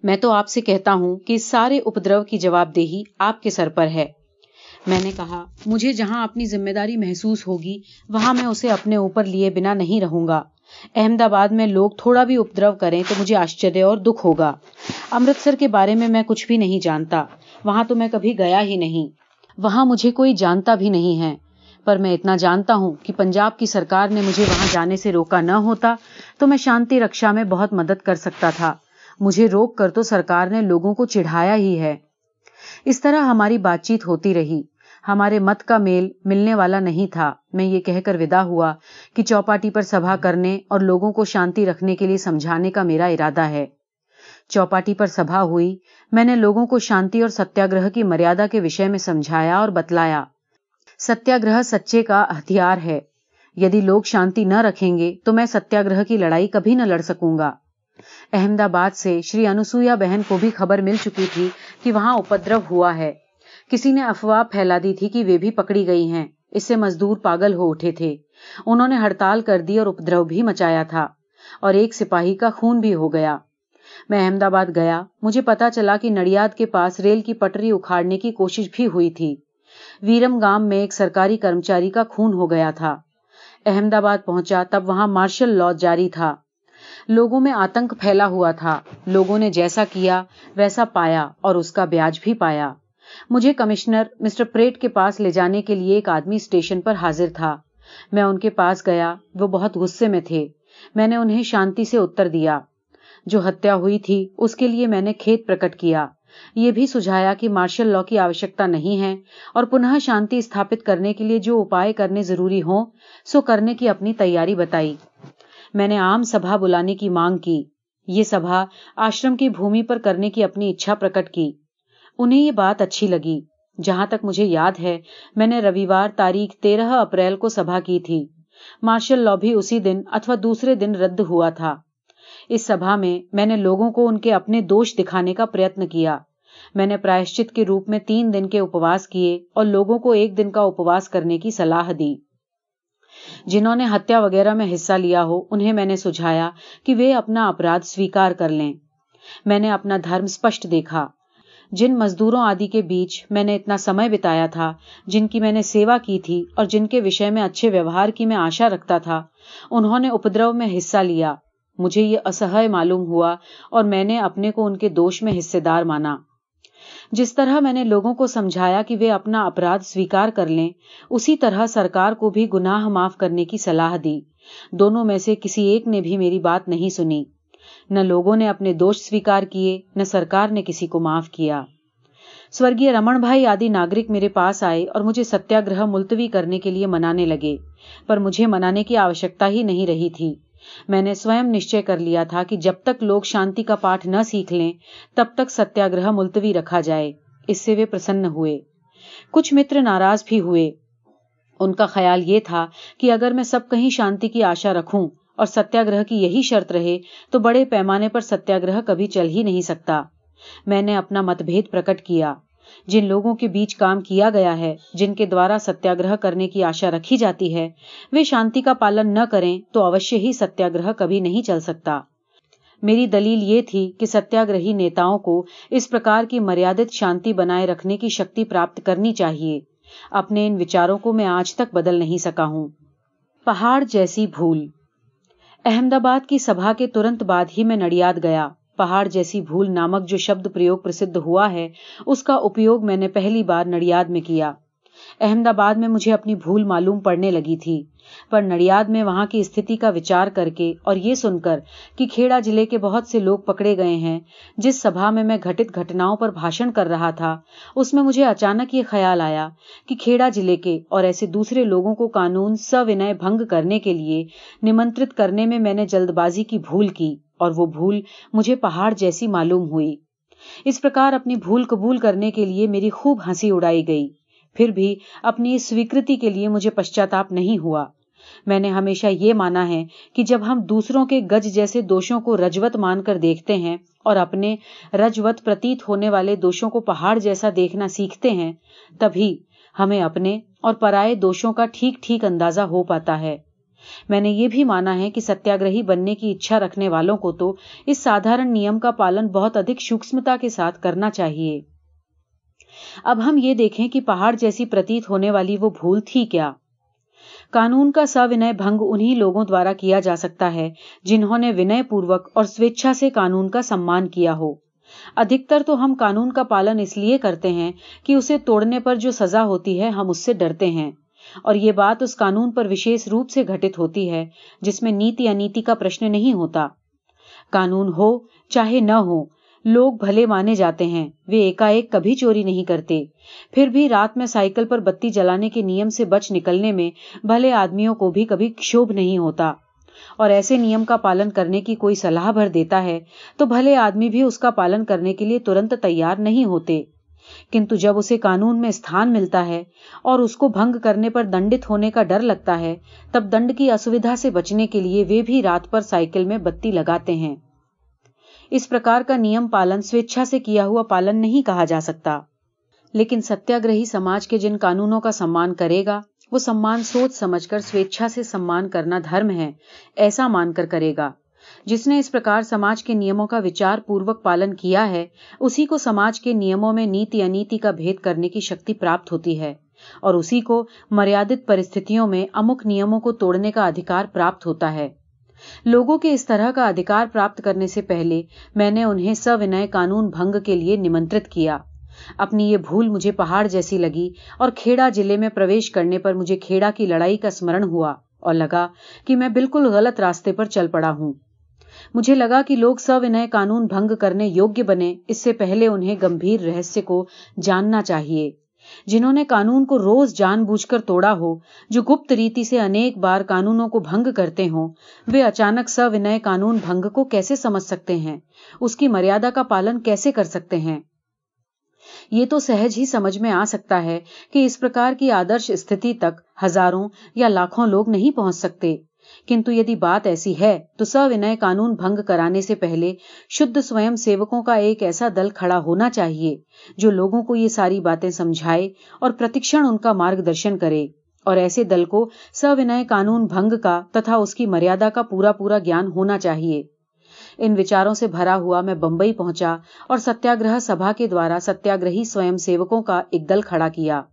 मैं तो आपसे कहता हूं कि इस सारे उपद्रव की जवाबदेही आपके सर पर है। मैंने कहा, मुझे जहां अपनी जिम्मेदारी महसूस होगी वहां मैं उसे अपने ऊपर लिए बिना नहीं रहूंगा। अहमदाबाद में लोग थोड़ा भी उपद्रव करें तो मुझे आश्चर्य और दुख होगा। अमृतसर के बारे में मैं कुछ भी नहीं जानता। वहां तो मैं कभी गया ही नहीं। वहां मुझे कोई जानता भी नहीं है। पर मैं इतना जानता हूं कि पंजाब की सरकार ने मुझे वहां जाने से रोका न होता तो मैं शांति रक्षा में बहुत मदद कर सकता था। मुझे रोक कर तो सरकार ने लोगों को चिढ़ाया ही है। इस तरह हमारी बातचीत होती रही। हमारे मत का मेल मिलने वाला नहीं था। मैं ये कहकर विदा हुआ कि चौपाटी पर सभा करने और लोगों को शांति रखने के लिए समझाने का मेरा इरादा है। चौपाटी पर सभा हुई। मैंने लोगों को शांति और सत्याग्रह की मर्यादा के विषय में समझाया और बतलाया। सत्याग्रह सच्चे का हथियार है। यदि लोग शांति न रखेंगे तो मैं सत्याग्रह की लड़ाई कभी न लड़ सकूंगा। अहमदाबाद से श्री अनुसुईया बहन को भी खबर मिल चुकी थी कि वहां उपद्रव हुआ है। किसी ने अफवाह फैला दी थी कि वे भी पकड़ी गई हैं। इससे मजदूर पागल हो उठे थे। उन्होंने हड़ताल कर दी और उपद्रव भी मचाया था और एक सिपाही का खून भी हो गया। मैं अहमदाबाद गया। मुझे पता चला कि नडियाद के पास रेल की पटरी उखाड़ने की कोशिश भी हुई थी। वीरम गांव में एक सरकारी कर्मचारी का खून हो गया था। अहमदाबाद पहुंचा तब वहां मार्शल लॉ जारी था। लोगों में आतंक फैला हुआ था। लोगों ने जैसा किया वैसा पाया और उसका ब्याज भी पाया। मुझे कमिश्नर मिस्टर प्रेट के पास ले जाने के लिए एक आदमी स्टेशन पर हाजिर था। मैं उनके पास गया। वो बहुत गुस्से में थे। मैंने उन्हें शांति से उत्तर दिया। जो हत्या हुई थी उसके लिए मैंने खेद प्रकट किया। ये भी सुझाया कि मार्शल लॉ की आवश्यकता नहीं है और पुनः शांति स्थापित करने के लिए जो उपाय करने जरूरी हों सो करने की अपनी तैयारी बताई। मैंने आम सभा बुलाने की मांग की। ये सभा आश्रम की भूमि पर करने की अपनी इच्छा प्रकट की। उन्हें ये बात अच्छी लगी। जहां तक मुझे याद है, मैंने रविवार तारीख 13 अप्रैल को सभा की थी। मार्शल लॉ भी उसी दिन अथवा दूसरे दिन रद्द हुआ था। इस सभा में मैंने लोगों को उनके अपने दोष दिखाने का प्रयत्न किया। मैंने प्रायश्चित के रूप में 3 दिन के उपवास किए और लोगों को 1 दिन का उपवास करने की सलाह दी। जिन्होंने हत्या वगैरह में हिस्सा लिया हो, उन्हें मैंने सुझाया कि वे अपना अपराध स्वीकार कर लें। मैंने अपना धर्म स्पष्ट देखा। जिन मजदूरों आदि के बीच मैंने इतना समय बिताया था, जिनकी मैंने सेवा की थी और जिनके विषय में अच्छे व्यवहार की मैं आशा रखता था, उन्होंने उपद्रव में हिस्सा लिया। मुझे ये असह्य मालूम हुआ और मैंने अपने को उनके दोष में हिस्सेदार माना। जिस तरह मैंने लोगों को समझाया कि वे अपना अपराध स्वीकार कर लें, उसी तरह सरकार को भी गुनाह माफ करने की सलाह दी। दोनों में से किसी एक ने भी मेरी बात नहीं सुनी। न लोगों ने अपने दोष स्वीकार किए, न सरकार ने किसी को माफ किया। स्वर्गीय रमण भाई आदि नागरिक मेरे पास आए और मुझे सत्याग्रह मुलतवी करने के लिए मनाने लगे, पर मुझे मनाने की आवश्यकता ही नहीं रही थी। मैंने स्वयं निश्चय कर लिया था कि जब तक लोग शांति का पाठ न सीख लें, तब तक सत्याग्रह मुलतवी रखा जाए। इससे वे प्रसन्न हुए। कुछ मित्र नाराज भी हुए। उनका ख्याल ये था कि अगर मैं सब कहीं शांति की आशा रखूं और सत्याग्रह की यही शर्त रहे, तो बड़े पैमाने पर सत्याग्रह कभी चल ही नहीं सकता। मैंने अपना मतभेद प्रकट किया। जिन लोगों के बीच काम किया गया है, जिनके द्वारा सत्याग्रह करने की आशा रखी जाती है, वे शांति का पालन न करें तो अवश्य ही सत्याग्रह कभी नहीं चल सकता। मेरी दलील ये थी कि सत्याग्रही नेताओं को इस प्रकार की मर्यादित शांति बनाए रखने की शक्ति प्राप्त करनी चाहिए। अपने इन विचारों को मैं आज तक बदल नहीं सका हूं। पहाड़ जैसी भूल। अहमदाबाद की सभा के तुरंत बाद ही मैं नडियाद गया। पहाड़ जैसी भूल नामक जो शब्द प्रयोग प्रसिद्ध हुआ है, उसका उपयोग मैंने पहली बार नडियाद में किया। अहमदाबाद में मुझे अपनी भूल मालूम पड़ने लगी थी, पर नडियाद में वहां की स्थिति का विचार करके और ये सुनकर कि खेड़ा जिले के बहुत से लोग पकड़े गए हैं, जिस सभा में मैं घटित घटनाओं पर भाषण कर रहा था, उसमें मुझे अचानक ये ख्याल आया कि खेड़ा जिले के और ऐसे दूसरे लोगों को कानून सविनय भंग करने के लिए निमंत्रित करने में मैंने जल्दबाजी की भूल की, और वो भूल मुझे पहाड़ जैसी मालूम हुई। इस प्रकार अपनी भूल कबूल करने के लिए मेरी खूब हंसी उड़ाई गई। फिर भी अपनी इस स्वीकृति के लिए मुझे पश्चाताप नहीं हुआ। मैंने हमेशा ये माना है कि जब हम दूसरों के गज जैसे दोषों को रजवत मानकर देखते हैं और अपने रजवत प्रतीत होने वाले दोषों को पहाड़ जैसा देखना सीखते हैं, तभी हमें अपने और पराये दोषों का ठीक ठीक अंदाजा हो पाता है। मैंने ये भी माना है कि सत्याग्रही बनने की इच्छा रखने वालों को तो इस साधारण नियम का पालन बहुत अधिक सूक्ष्मता के साथ करना चाहिए। अब हम ये देखें कि पहाड़ जैसी प्रतीत होने वाली वो भूल थी क्या। कानून का सविनय भंग उन्हीं लोगों द्वारा किया जा सकता है जिन्होंने विनय पूर्वक और स्वेच्छा से कानून का सम्मान किया हो। अधिकतर तो हम कानून का पालन इसलिए करते हैं कि उसे तोड़ने पर जो सजा होती है, हम उससे डरते हैं, और ये बात उस कानून पर विशेष रूप से घटित होती है जिसमें नीति अनीति का प्रश्न नहीं होता। कानून हो चाहे न हो, लोग भले माने जाते हैं। वे एकाएक कभी चोरी नहीं करते। फिर भी रात में साइकिल पर बत्ती जलाने के नियम से बच निकलने में भले आदमियों को भी कभी क्षोभ नहीं होता, और ऐसे नियम का पालन करने की कोई सलाह भर देता है तो भले आदमी भी उसका पालन करने के लिए तुरंत तैयार नहीं होते। किंतु जब उसे कानून में स्थान मिलता है और उसको भंग करने पर दंडित होने का डर लगता है, तब दंड की असुविधा से बचने के लिए वे भी रात पर साइकिल में बत्ती लगाते हैं। इस प्रकार का नियम पालन स्वेच्छा से किया हुआ पालन नहीं कहा जा सकता। लेकिन सत्याग्रही समाज के जिन कानूनों का सम्मान करेगा, वो सम्मान सोच समझकर स्वेच्छा से सम्मान करना धर्म है, ऐसा मानकर करेगा। जिसने इस प्रकार समाज के नियमों का विचार पूर्वक पालन किया है, उसी को समाज के नियमों में नीति अनीति का भेद करने की शक्ति प्राप्त होती है, और उसी को मर्यादित परिस्थितियों में अमुक नियमों को तोड़ने का अधिकार प्राप्त होता है। लोगों के इस तरह का अधिकार प्राप्त करने से पहले मैंने उन्हें सविनय कानून भंग के लिए निमंत्रित किया। अपनी ये भूल मुझे पहाड़ जैसी लगी और खेड़ा जिले में प्रवेश करने पर मुझे खेड़ा की लड़ाई का स्मरण हुआ और लगा कि मैं बिल्कुल गलत रास्ते पर चल पड़ा हूं। मुझे लगा कि लोग सविनय कानून भंग करने योग्य बने इससे पहले उन्हें गंभीर रहस्य को जानना चाहिए। जिन्होंने कानून को रोज जानबूझकर तोड़ा हो, जो गुप्त रीति से अनेक बार कानूनों को भंग करते हो, वे अचानक सविनय कानून भंग को कैसे समझ सकते हैं, उसकी मर्यादा का पालन कैसे कर सकते हैं। ये तो सहज ही समझ में आ सकता है कि इस प्रकार की आदर्श स्थिति तक हजारों या लाखों लोग नहीं पहुंच सकते। किंतु यदि बात ऐसी है तो सविनय कानून भंग कराने से पहले शुद्ध स्वयं सेवकों का एक ऐसा दल खड़ा होना चाहिए जो लोगों को ये सारी बातें समझाए और प्रतिक्षण उनका मार्गदर्शन करे। और ऐसे दल को सविनय कानून भंग का तथा उसकी मर्यादा का पूरा पूरा ज्ञान होना चाहिए। इन विचारों से भरा हुआ मैं बंबई पहुंचा और सत्याग्रह सभा के द्वारा सत्याग्रही स्वयं सेवकों का एक दल खड़ा किया।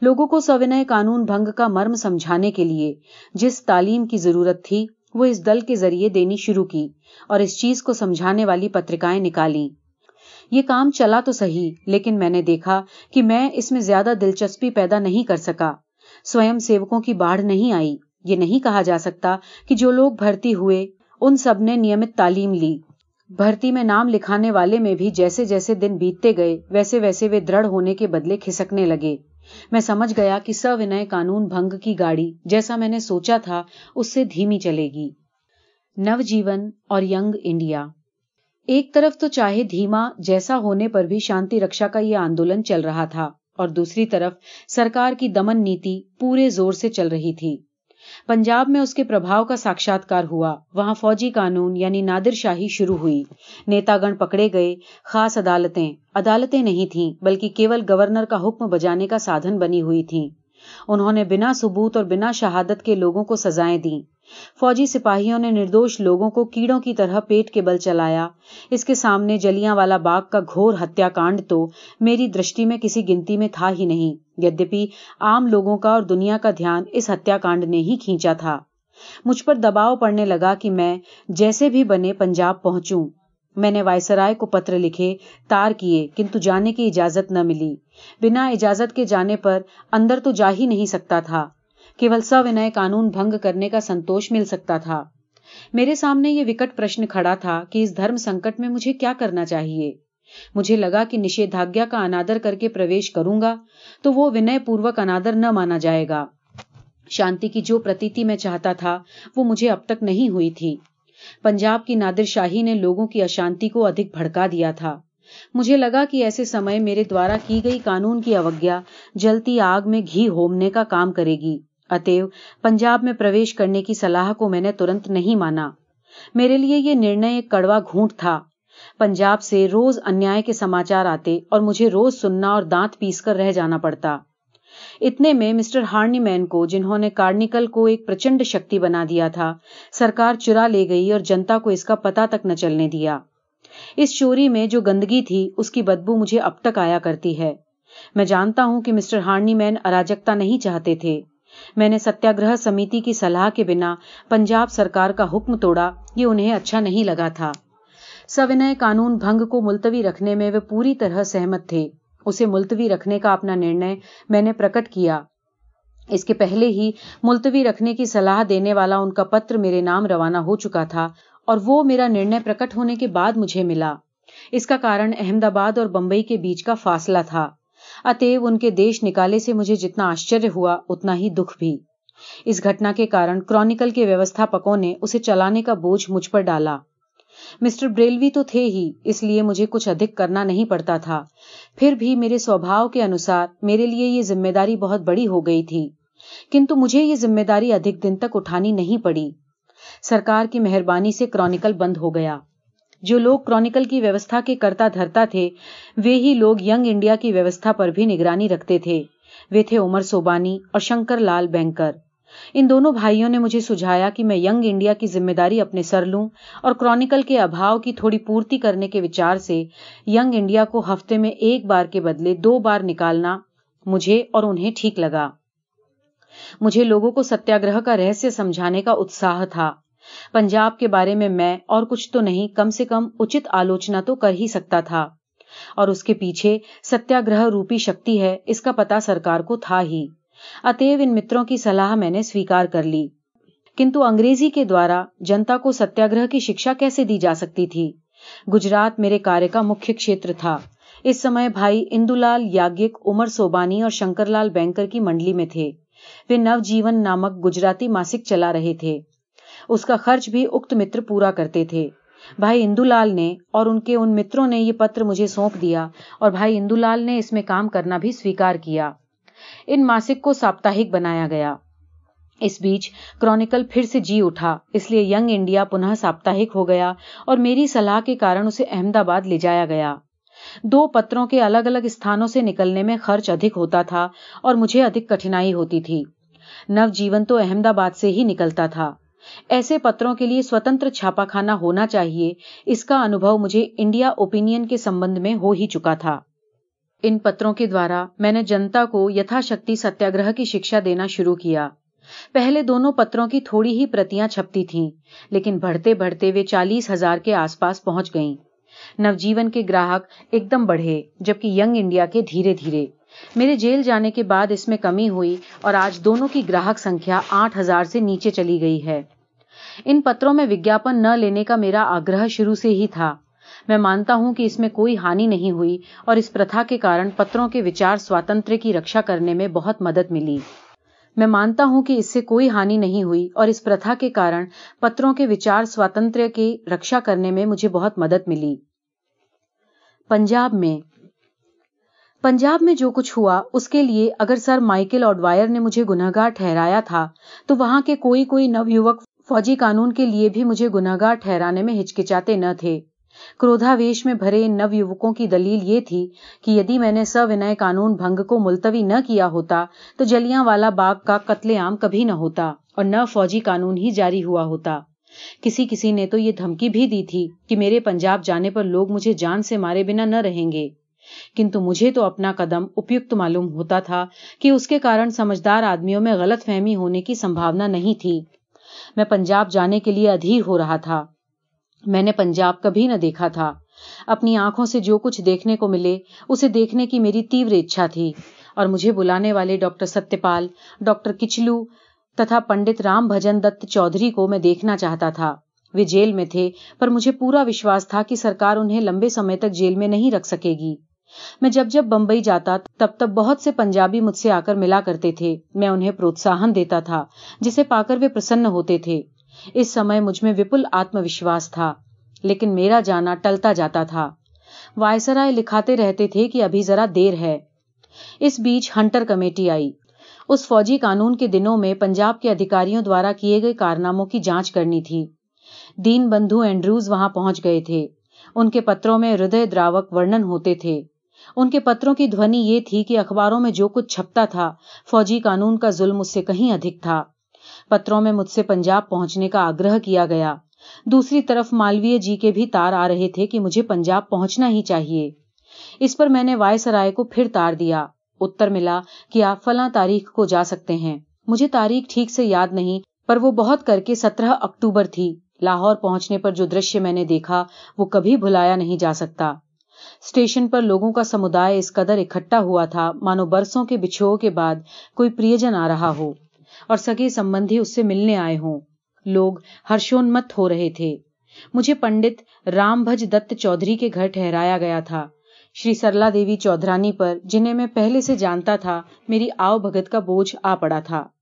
लोगों को सविनय कानून भंग का मर्म समझाने के लिए जिस तालीम की जरूरत थी वो इस दल के जरिए देनी शुरू की और इस चीज को समझाने वाली पत्रिकाएं निकाली। ये काम चला तो सही, लेकिन मैंने देखा कि मैं इसमें ज्यादा दिलचस्पी पैदा नहीं कर सका। स्वयं सेवकों की बाढ़ नहीं आई। ये नहीं कहा जा सकता कि जो लोग भर्ती हुए उन सब ने नियमित तालीम ली। भर्ती में नाम लिखाने वाले में भी जैसे जैसे दिन बीतते गए वैसे वैसे वे दृढ़ होने के बदले खिसकने लगे। मैं समझ गया कि सविनय कानून भंग की गाड़ी जैसा मैंने सोचा था उससे धीमी चलेगी। नवजीवन और यंग इंडिया। एक तरफ तो चाहे धीमा जैसा होने पर भी शांति रक्षा का यह आंदोलन चल रहा था और दूसरी तरफ सरकार की दमन नीति पूरे जोर से चल रही थी। पंजाब में उसके प्रभाव का साक्षात्कार हुआ। वहां फौजी कानून यानी नादिरशाही शुरू हुई। नेतागण पकड़े गए। खास अदालतें नहीं थीं, बल्कि केवल गवर्नर का हुक्म बजाने का साधन बनी हुई थीं। उन्होंने बिना सबूत और बिना शहादत के लोगों को सजाएं दी। फौजी सिपाहियों ने निर्दोष लोगों को कीड़ों की तरह पेट के बल चलाया। इसके सामने जलियांवाला बाग का घोर हत्याकांड तो मेरी दृष्टि में किसी गिनती में था ही नहीं। यद्यपि आम लोगों का और दुनिया का ध्यान इस हत्याकांड ने ही खींचा था। मुझ पर दबाव पड़ने लगा कि मैं जैसे भी बने पंजाब पहुंचूं। मैंने वायसराय को पत्र लिखे, तार किए, किंतु जाने की इजाजत न मिली। बिना इजाजत के जाने पर अंदर तो जा ही नहीं सकता था। केवल सविनय कानून भंग करने का संतोष मिल सकता था। मेरे सामने ये विकट प्रश्न खड़ा था कि इस धर्म संकट में मुझे क्या करना चाहिए। मुझे लगा कि निषेधाज्ञा का अनादर करके प्रवेश करूंगा तो वो विनय पूर्वक अनादर न माना जाएगा। शांति की जो प्रतीति मैं चाहता था वो मुझे अब तक नहीं हुई थी। पंजाब की नादिरशाही ने लोगों की अशांति को अधिक भड़का दिया था। मुझे लगा कि ऐसे समय मेरे द्वारा की गई कानून की अवज्ञा जलती आग में घी होमने का काम करेगी। अतएव पंजाब में प्रवेश करने की सलाह को मैंने तुरंत नहीं माना। मेरे लिए यह निर्णय एक कड़वा घूंट था। पंजाब से रोज अन्याय के समाचार आते और मुझे रोज सुनना और दांत पीसकर रह जाना पड़ता। इतने में मिस्टर हार्नीमैन को, जिन्होंने कार्निकल को एक प्रचंड शक्ति बना दिया था, सरकार चुरा ले गई और जनता को इसका पता तक न चलने दिया। इस चोरी में जो गंदगी थी उसकी बदबू मुझे अब तक आया करती है। मैं जानता हूं कि मिस्टर हार्नीमैन अराजकता नहीं चाहते थे। मैंने सत्याग्रह समिति की सलाह के बिना पंजाब सरकार का हुक्म तोड़ा, ये उन्हें अच्छा नहीं लगा था। सविनय कानून भंग को मुलतवी रखने में वे पूरी तरह सहमत थे। उसे मुलतवी रखने का अपना निर्णय मैंने प्रकट किया। इसके पहले ही मुलतवी रखने की सलाह देने वाला उनका पत्र मेरे नाम रवाना हो चुका था और वो मेरा निर्णय प्रकट होने के बाद मुझे मिला। इसका कारण अहमदाबाद और बंबई के बीच का फासला था। अतएव उनके देश निकाले से मुझे जितना आश्चर्य हुआ उतना ही दुख भी। इस घटना के कारण क्रॉनिकल के व्यवस्थापकों ने उसे चलाने का बोझ मुझ पर डाला। मिस्टर ब्रेलवी तो थे ही, इसलिए मुझे कुछ अधिक करना नहीं पड़ता था। फिर भी मेरे स्वभाव के अनुसार मेरे लिए ये जिम्मेदारी बहुत बड़ी हो गई थी। किंतु मुझे ये जिम्मेदारी अधिक दिन तक उठानी नहीं पड़ी। सरकार की मेहरबानी से क्रॉनिकल बंद हो गया। जो लोग क्रॉनिकल की व्यवस्था के कर्ता धर्ता थे, वे ही लोग यंग इंडिया की व्यवस्था पर भी निगरानी रखते थे। वे थे उमर सोबानी और शंकर लाल बैंकर। इन दोनों भाइयों ने मुझे सुझाया कि मैं यंग इंडिया की जिम्मेदारी अपने सर लूं और क्रॉनिकल के अभाव की थोड़ी पूर्ति करने के विचार से यंग इंडिया को हफ्ते में 1 बार के बदले 2 बार निकालना मुझे और उन्हें ठीक लगा। मुझे लोगों को सत्याग्रह का रहस्य समझाने का उत्साह था। पंजाब के बारे में मैं और कुछ तो नहीं, कम से कम उचित आलोचना तो कर ही सकता था। और उसके पीछे सत्याग्रह रूपी शक्ति है, इसका पता सरकार को था ही। अतएव इन मित्रों की सलाह मैंने स्वीकार कर ली। किंतु अंग्रेजी के द्वारा जनता को सत्याग्रह की शिक्षा कैसे दी जा सकती थी? गुजरात मेरे कार्य का मुख्य क्षेत्र था। इस समय भाई इंदुलाल याज्ञिक, उमर सोबानी और शंकरलाल बैंकर की मंडली में थे। वे नवजीवन नामक गुजराती मासिक चला रहे थे। उसका खर्च भी उक्त मित्र पूरा करते थे। भाई इंदुलाल ने और उनके उन मित्रों ने ये पत्र मुझे सौंप दिया और भाई इंदुलाल ने इसमें काम करना भी स्वीकार किया। इन मासिक को साप्ताहिक बनाया गया। इस बीच क्रॉनिकल फिर से जी उठा, इसलिए यंग इंडिया पुनः साप्ताहिक हो गया और मेरी सलाह के कारण उसे अहमदाबाद ले जाया गया। 2 पत्रों के अलग अलग स्थानों से निकलने में खर्च अधिक होता था और मुझे अधिक कठिनाई होती थी। नवजीवन तो अहमदाबाद से ही निकलता था। ऐसे पत्रों के लिए स्वतंत्र छापाखाना होना चाहिए, इसका अनुभव मुझे इंडिया ओपिनियन के संबंध में हो ही चुका था। इन पत्रों के द्वारा मैंने जनता को यथाशक्ति सत्याग्रह की शिक्षा देना शुरू किया। पहले दोनों पत्रों की थोड़ी ही प्रतियां छपती थीं, लेकिन बढ़ते बढ़ते वे 40,000 के आसपास पहुंच गईं। नवजीवन के ग्राहक एकदम बढ़े, जबकि यंग इंडिया के धीरे धीरे। मेरे जेल जाने के बाद इसमें कमी हुई और आज दोनों की ग्राहक संख्या 8,000 से नीचे चली गई है। इन पत्रों में विज्ञापन न लेने का मेरा आग्रह शुरू से ही था। मैं मानता हूं कि इसमें कोई हानि नहीं हुई और इस प्रथा के कारण पत्रों के विचार स्वातंत्र्य की रक्षा करने में बहुत मदद मिली। मैं मानता हूं कि इससे कोई हानि नहीं हुई और इस प्रथा के कारण पत्रों के विचार स्वातंत्र्य की रक्षा करने में मुझे बहुत मदद मिली। पंजाब में जो कुछ हुआ उसके लिए अगर सर माइकल ऑडवायर ने मुझे गुनहगार ठहराया था, तो वहां के कोई नवयुवक फौजी कानून के लिए भी मुझे गुनहगार ठहराने में हिचकिचाते न थे। क्रोधावेश में भरे इन नवयुवकों की दलील ये थी कि यदि मैंने सविनय कानून भंग को मुलतवी न किया होता तो जलियांवाला बाग का कत्लेआम कभी न होता और न फौजी कानून ही जारी हुआ होता। किसी ने तो ये धमकी भी दी थी कि मेरे पंजाब जाने पर लोग मुझे जान से मारे बिना न रहेंगे, किंतु मुझे तो अपना कदम उपयुक्त मालूम होता था कि उसके कारण समझदार आदमियों में गलतफहमी होने की संभावना नहीं थी। मैं पंजाब जाने के लिए अधीर हो रहा था। मैंने पंजाब कभी न देखा था। अपनी आंखों से जो कुछ देखने को मिले उसे देखने की मेरी तीव्र इच्छा थी और मुझे बुलाने वाले डॉक्टर सत्यपाल, डॉक्टर किचलू तथा पंडित राम भजन दत्त चौधरी को मैं देखना चाहता था। वे जेल में थे, पर मुझे पूरा विश्वास था कि सरकार उन्हें लंबे समय तक जेल में नहीं रख सकेगी। मैं जब बंबई जाता तब बहुत से पंजाबी मुझसे आकर मिला करते थे। मैं उन्हें प्रोत्साहन देता था, जिसे पाकर वे प्रसन्न होते थे। इस समय मुझमें विपुल आत्मविश्वास था, लेकिन मेरा जाना टलता जाता था। वायसराय लिखाते रहते थे कि अभी जरा देर है। इस बीच हंटर कमेटी आई। उस फौजी कानून के दिनों में पंजाब के अधिकारियों द्वारा किए गए कारनामों की जांच करनी थी। दीन बंधु एंड्रूज वहां पहुंच गए थे। उनके पत्रों में हृदय द्रावक वर्णन होते थे। उनके पत्रों की ध्वनि ये थी कि अखबारों में जो कुछ छपता था, फौजी कानून का जुल्म उससे कहीं अधिक था। पत्रों में मुझसे पंजाब पहुंचने का आग्रह किया गया। दूसरी तरफ मालवीय जी के भी तार आ रहे थे कि मुझे पंजाब पहुंचना ही चाहिए। इस पर मैंने वायसराय को फिर तार दिया। उत्तर मिला कि आप फलां तारीख को जा सकते हैं। मुझे तारीख ठीक से याद नहीं, पर वो बहुत करके 17 अक्टूबर थी। लाहौर पहुंचने पर जो दृश्य मैंने देखा वो कभी भुलाया नहीं जा सकता। स्टेशन पर लोगों का समुदाय इस कदर इकट्ठा हुआ था मानो बरसों के बिछोह के बाद कोई प्रियजन आ रहा हो और सगे संबंधी उससे मिलने आए हों। लोग हर्षोन्मत्त हो रहे थे। मुझे पंडित रामभज दत्त चौधरी के घर ठहराया गया था। श्री सरला देवी चौधरानी पर, जिन्हें मैं पहले से जानता था, मेरी आवभगत का बोझ आ पड़ा था।